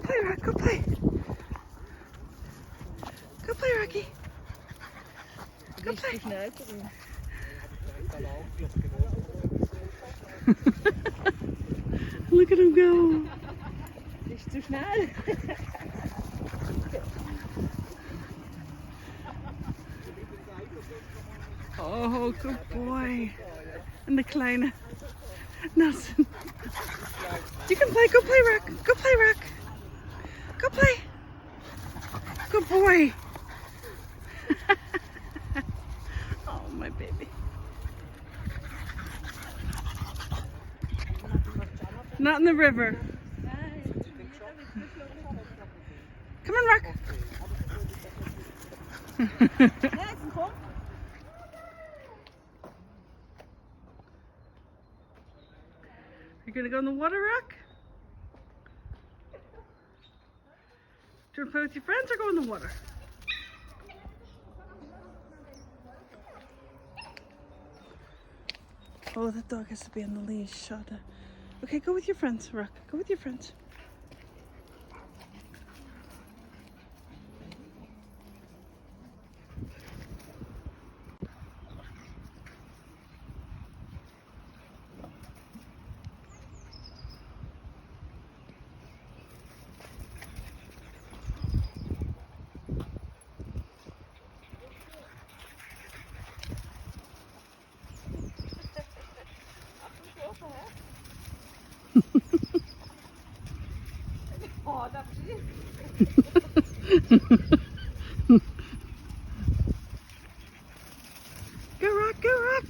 play, Rock. Go play. Go play, Rocky. Go play. Look at him go. Nicht zu schnell. Oh, good boy. And the Kleine. Nelson. You can play. Go play, Rock. Go play, Rock. Go play. Good boy. Oh, my baby. Not in the river. Come on, Rock. You're gonna go in the water, Rock? Do you want to play with your friends or go in the water? Oh, that dog has to be on the leash, Shada. Okay, go with your friends, Rock. Go with your friends. Oh, dat is Go, Rock, go, Rock.